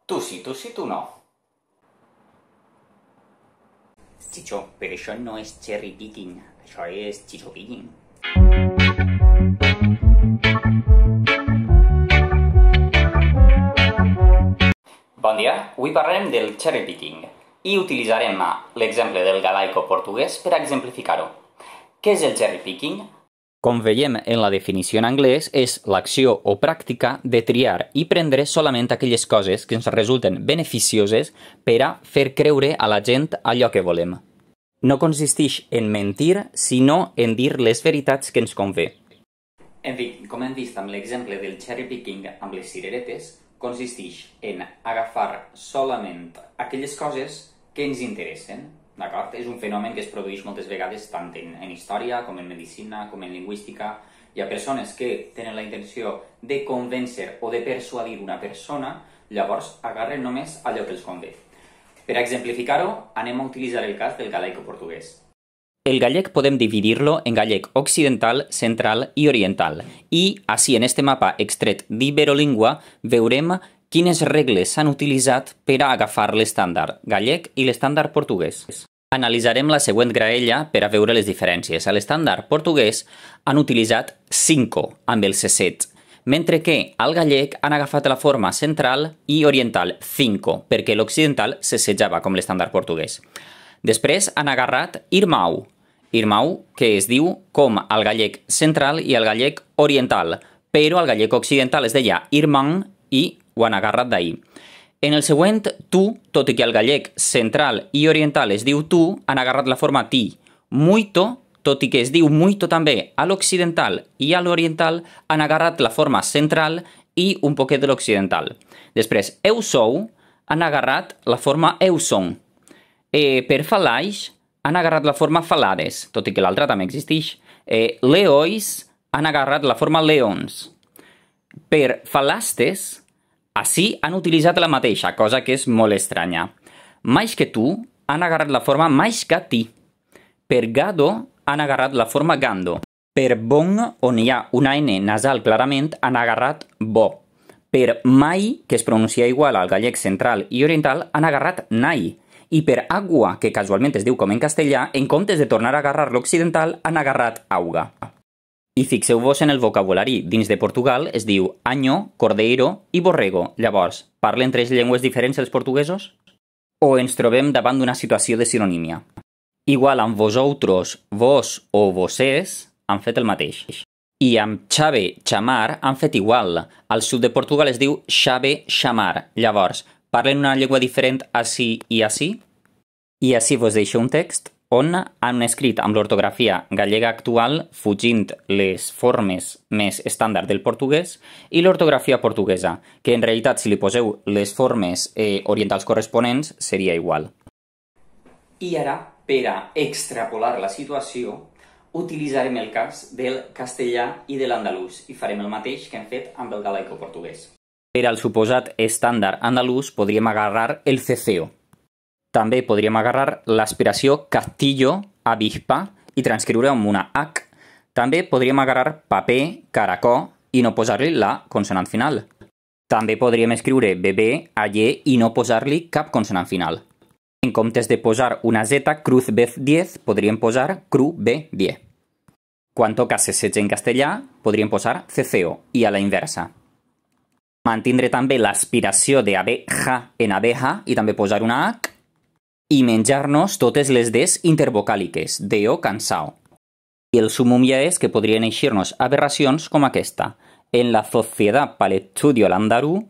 Tu sí, tu no. Chicho, però això no és cherry picking, això és chicho picking. Bon dia, avui parlarem del cherry picking i utilitzarem l'exemple del galaico portuguès per exemplificar-ho. Què és el cherry picking? Com veiem en la definició en anglès, és l'acció o pràctica de triar i prendre solament aquelles coses que ens resulten beneficioses per a fer creure a la gent allò que volem. No consisteix en mentir, sinó en dir les veritats que ens convé. En fi, com hem vist amb l'exemple del cherry picking amb les cireretes, consisteix en agafar solament aquelles coses que ens interessen. D'acord? És un fenomen que es produeix moltes vegades tant en història, com en medicina, com en lingüística. Hi ha persones que tenen la intenció de convèncer o de persuadir una persona, llavors agarren només allò que els convé. Per exemplificar-ho, anem a utilitzar el cas del galaico portuguès. El gallec podem dividir-lo en gallec occidental, central i oriental. I, així en este mapa extret d'Iberolingua, veurem quines regles s'han utilitzat per a agafar l'estàndard gallec i l'estàndard portuguès. Analitzarem la següent graella per a veure les diferències. A l'estàndard portuguès han utilitzat 5 amb el cesset, mentre que al gallec han agafat la forma central i oriental 5, perquè l'occidental cessejava com l'estàndard portuguès. Després han agarrat irmão, que es diu com al gallec central i al gallec oriental, però al gallec occidental es deia irmão i ho han agarrat d'ahir. En el següent, tu, tot i que al gallec central i oriental es diu tu, han agarrat la forma ti. Muito, tot i que es diu muito també a l'occidental i a l'oriental, han agarrat la forma central i un poquet de l'occidental. Després, eu sou, han agarrat la forma eu son. Per falaix, han agarrat la forma falades, tot i que l'altra també existeix. Leois, han agarrat la forma leons. Per falastes, així han utilitzat la mateixa, cosa que és molt estranya. Mais que tu, han agarrat la forma mais que ti. Per gado, han agarrat la forma gando. Per bon, on hi ha una N nasal clarament, han agarrat bo. Per mai, que es pronuncia igual al gallec central i oriental, han agarrat nai. I per agua, que casualment es diu com en castellà, en comptes de tornar a agarrar l'occidental, han agarrat auga. I fixeu-vos en el vocabulari. Dins de Portugal es diu año, cordeiro i borrego. Llavors, parlen tres llengües diferents els portuguesos? O ens trobem davant d'una situació de sinonímia? Igual amb vosaltres, vos o vosés han fet el mateix. I amb chave, chamar han fet igual. Al sud de Portugal es diu chave, chamar. Llavors, parlen una llengua diferent així i així? I així vos deixo un text on han escrit amb l'ortografia gallega actual, fugint les formes més estàndard del portuguès, i l'ortografia portuguesa, que en realitat si li poseu les formes orientals corresponents seria igual. I ara, per a extrapolar la situació, utilitzarem el cas del castellà i de l'andalús i farem el mateix que hem fet amb el galaico portuguès. Per al suposat estàndard andalús podríem agarrar el ceceo. També podríem agarrar l'aspiració castillo, avispa, i transcriure amb una H. També podríem agarrar paper, caracó, i no posar-li la consonant final. També podríem escriure bebé, ayer, i no posar-li cap consonant final. En comptes de posar una Z, cruz B10, podríem posar cru B10. Quan toca cesseig en castellà, podríem posar ceceo, i a la inversa. Mantindre també l'aspiració de abeja en abeja, i també posar una H, i menjar-nos totes les Ds intervocàliques, deo, cansao. I el sumum ja és que podrien eixir-nos aberracions com aquesta. En la Sociedad para el Estudio del Andaluz,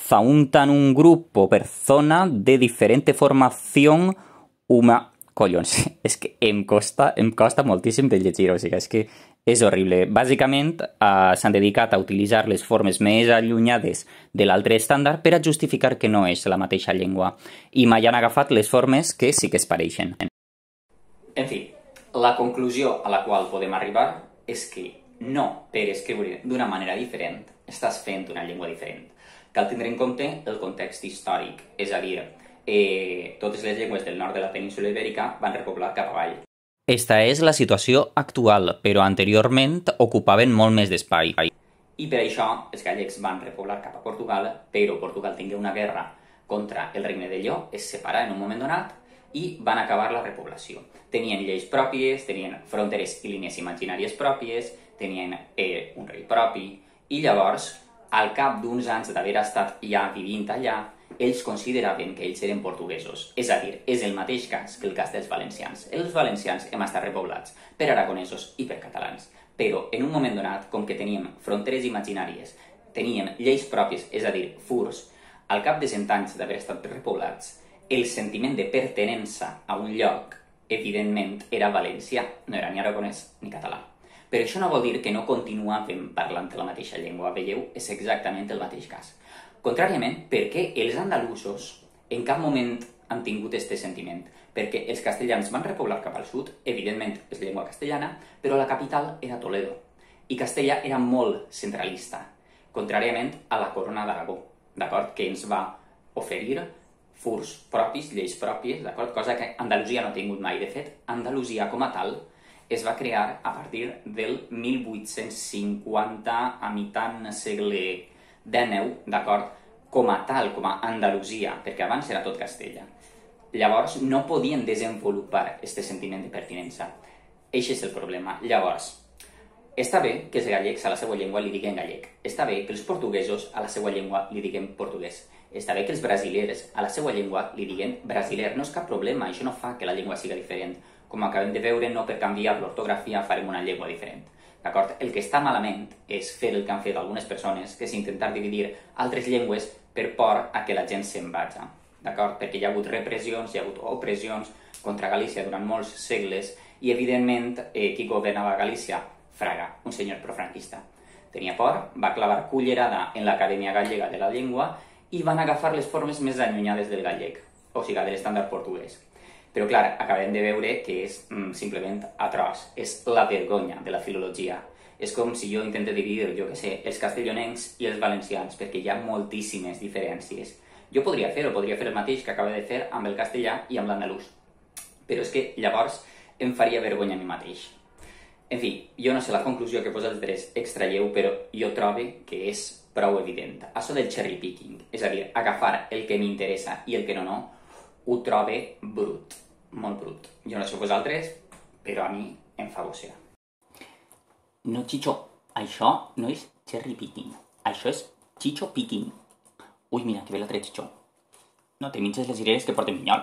zauntan un grupo persona de diferente formación Collons, és que em costa moltíssim de llegir, o sigui, és que és horrible. Bàsicament, s'han dedicat a utilitzar les formes més allunyades de l'altre estàndard per a justificar que no és la mateixa llengua. I mai han agafat les formes que sí que es pareixen. En fi, la conclusió a la qual podem arribar és que no per escriure d'una manera diferent estàs fent una llengua diferent. Cal tindre en compte el context històric, és a dir, totes les llengües del nord de la península ibèrica van repoblar cap avall. Esta és la situació actual, però anteriorment ocupaven molt més d'espai. I per això els gallecs van repoblar cap a Portugal, però Portugal tingué una guerra contra el regne de Lleó es separar en un moment donat i van acabar la repoblació. Tenien lleis pròpies, tenien fronteres i línies imaginàries pròpies, tenien un rei propi, i llavors, al cap d'uns anys d'haver estat ja vivint allà, ells consideraven que ells eren portuguesos. És a dir, és el mateix cas que el cas dels valencians. Els valencians hem estat repoblats per aragonesos i per catalans. Però, en un moment donat, com que teníem fronteres imaginàries, teníem lleis pròpies, és a dir, furs, al cap de 100 anys d'haver estat repoblats, el sentiment de pertenença a un lloc, evidentment, era valencià, no era ni aragonès ni català. Però això no vol dir que no continuàvem parlant la mateixa llengua. Veieu, és exactament el mateix cas. Contràriament, perquè els andalusos en cap moment han tingut aquest sentiment, perquè els castellans van repoblar cap al sud, evidentment és llengua castellana, però la capital era Toledo, i Castella era molt centralista, contràriament a la corona d'Aragó, d'acord? Que ens va oferir furs propis, lleis pròpies, d'acord? Cosa que Andalusia no ha tingut mai. De fet, Andalusia com a tal es va crear a partir del 1850, a mitjan segle XIX, d'acord? Com a tal, com a Andalusia, perquè abans era tot Castella. Llavors, no podien desenvolupar aquest sentiment de pertinença. Eixe és el problema. Llavors, està bé que els gallecs a la seva llengua li diguen gallec. Està bé que els portuguesos a la seva llengua li diguen portuguès. Està bé que els brasilers a la seva llengua li diguen brasiler. No és cap problema, això no fa que la llengua siga diferent. Com acabem de veure, no per canviar l'ortografia farem una llengua diferent. D'acord? El que està malament és fer el que han fet algunes persones, que és intentar dividir altres llengües per por a que la gent se'n vagi. D'acord? Perquè hi ha hagut repressions, hi ha hagut opressions contra Galícia durant molts segles i, evidentment, qui governava Galícia? Fraga, un senyor profranquista. Tenia por, va clavar cullerada en l'Acadèmia Gallega de la Llengua i van agafar les formes més allunyades del gallec, o sigui, de l'estàndard portuguès. Però, clar, acabem de veure que és simplement atroç, és la vergonya de la filologia. És com si jo intente dividir, jo què sé, els castellonencs i els valencians, perquè hi ha moltíssimes diferències. Jo podria fer el mateix que acabo de fer amb el castellà i amb l'andalús, però és que llavors em faria vergonya a mi mateix. En fi, jo no sé la conclusió que vosaltres extraieu, però jo trobo que és prou evident. Això del cherry picking, és a dir, agafar el que m'interessa i el que no, ho trobo brut, molt brut. Jo no sé vosaltres, però a mi em fa bossera. No, Chicho, això no és cherry picking, això és chicho picking. Ui, mira, que bé l'altre Chicho. No te minxes les idees que porten minyol.